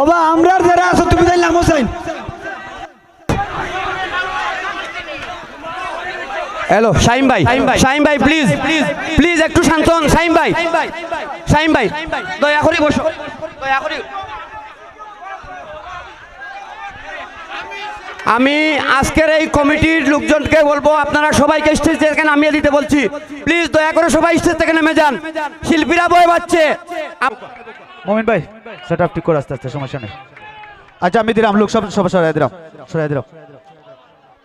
ওবা আমরা যারা আছো তুমি জানলাম হোসেন হ্যালো শাইম ভাই প্লিজ প্লিজ প্লিজ একটু শান্ত হন শাইম ভাই দয়া করে বসো দয়া করে। আমি আজকের এই কমিটির লোকজনকে বলবো আপনারা সবাইকে স্টেজ থেকে নামিয়ে দিতে বলছি। প্লিজ দয়া করে সবাই স্টেজ থেকে নেমে যান, শিল্পীরা বয়ে বাজছে। মোমিন ভাই সেট আপ ঠিক করে আস্তে আস্তে, সমস্যা নেই। আচ্ছা আমি দিলাম লোক সব সরাই দিলাম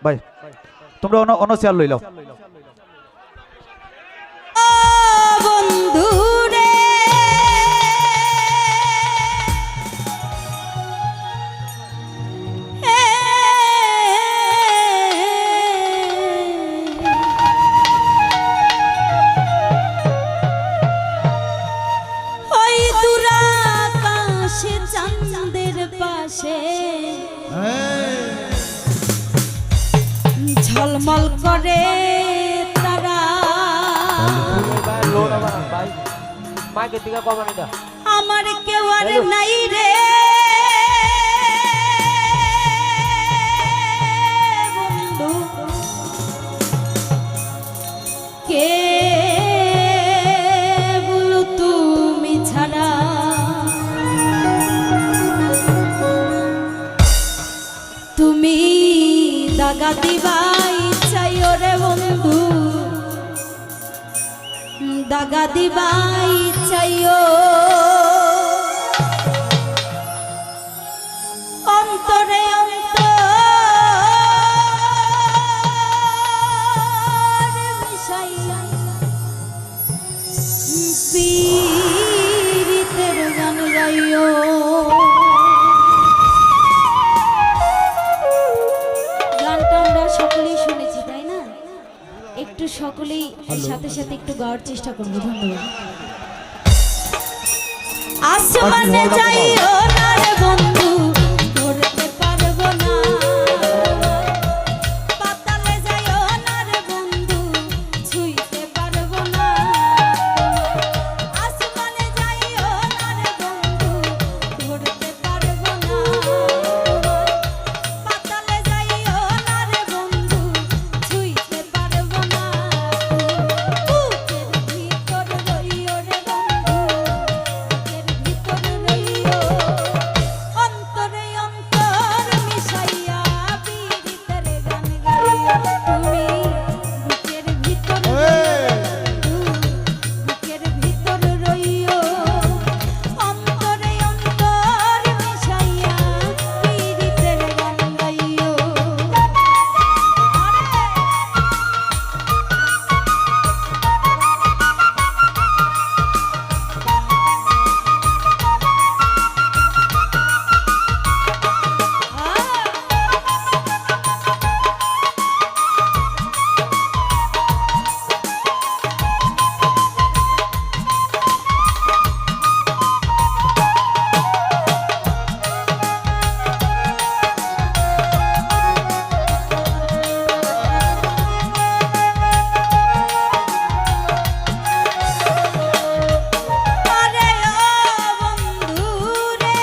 ভাই, তোমরা অন্য চেয়ার লইলাও। বন্ধু রে ওই দুরাকাশে চাঁদের পাশে ঝলমল করে তারা, আমার কেউ আর নাই রে বন্ধু, কে বলো তুমি ছাড়া, তুমি দাগা দিবাই চাইও রে বন্ধু, দাগা দিবাই চাইও, অন্তরে অন্তর মিশাইয়া পীড়িতের গান গাইও। গানটা আমরা সকলেই শুনেছি তাই না, একটু সকলেই সাথে সাথে একটু গাওয়ার চেষ্টা করবো। ধন্যবাদ। আসমানে যাইও না রে বন্ধু, ধরতে পারবো না, পাতালে যাইও না রে বন্ধু, ছুঁইতে পারবো না, আসমানে যাইও না রে বন্ধু, ধরতে পারবো না, পাতালে যাইও না রে বন্ধু, ছুঁইতে পারবো না, বুকের ভিতর রইও রে বন্ধু, বুকের ভিতর রইও, অন্তরে অন্তর মিশাইয়া পীড়িতের গান গাইও, তুমি বুকের ভিতর রইও, বুকের ভিতর রইও, অন্তরে অন্তর মিশাইয়া পীড়িতের গান গাইও। আরে ও বন্ধু রে,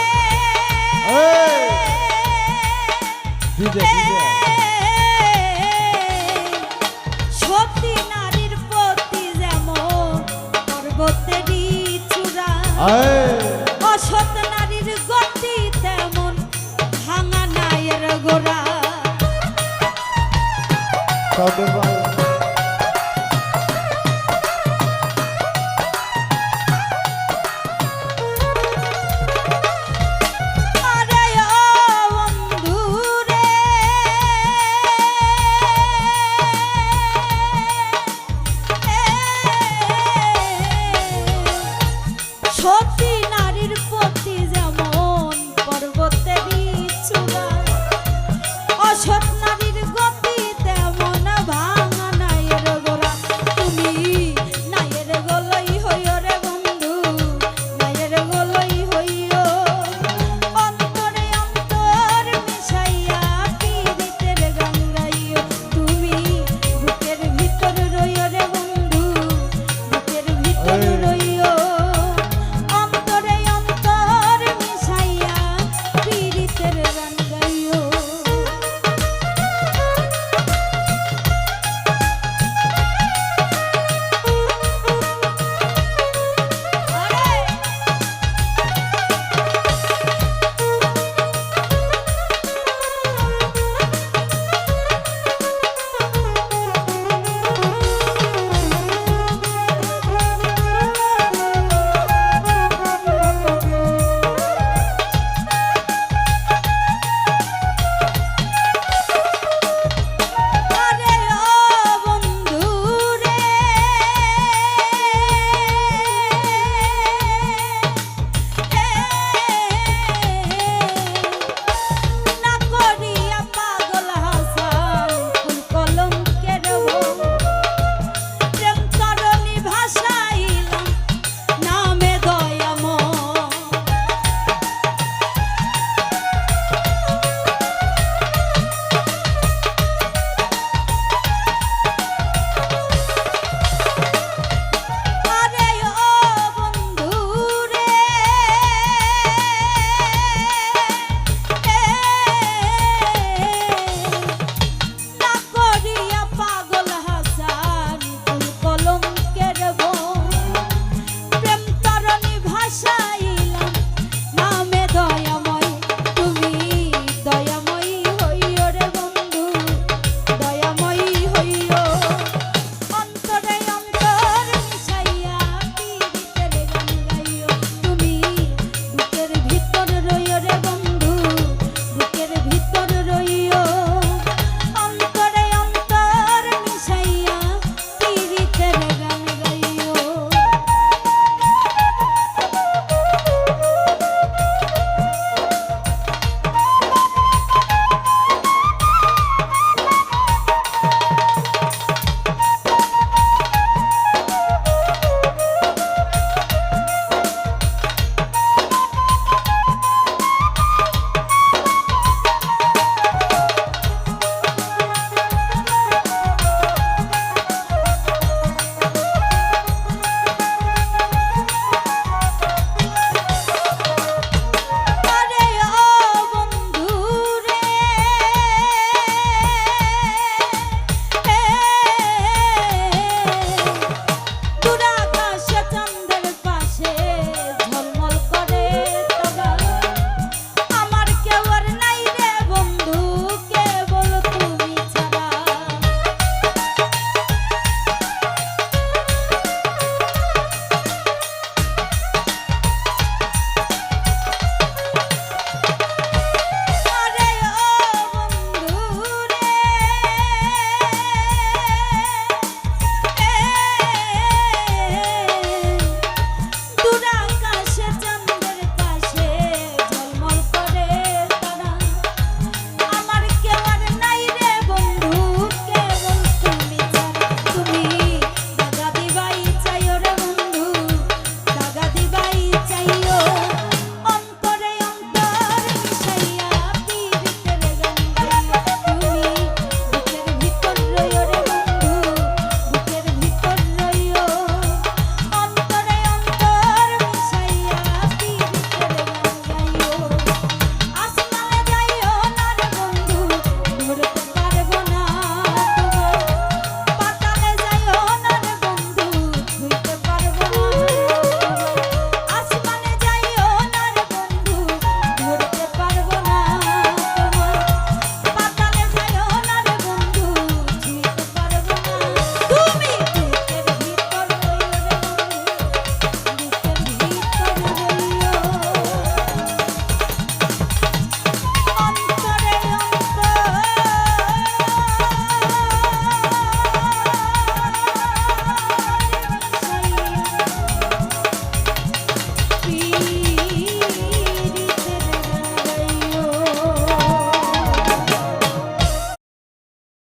সতী নারীর প্রতি যেমন পর্বতেরই চূড়া,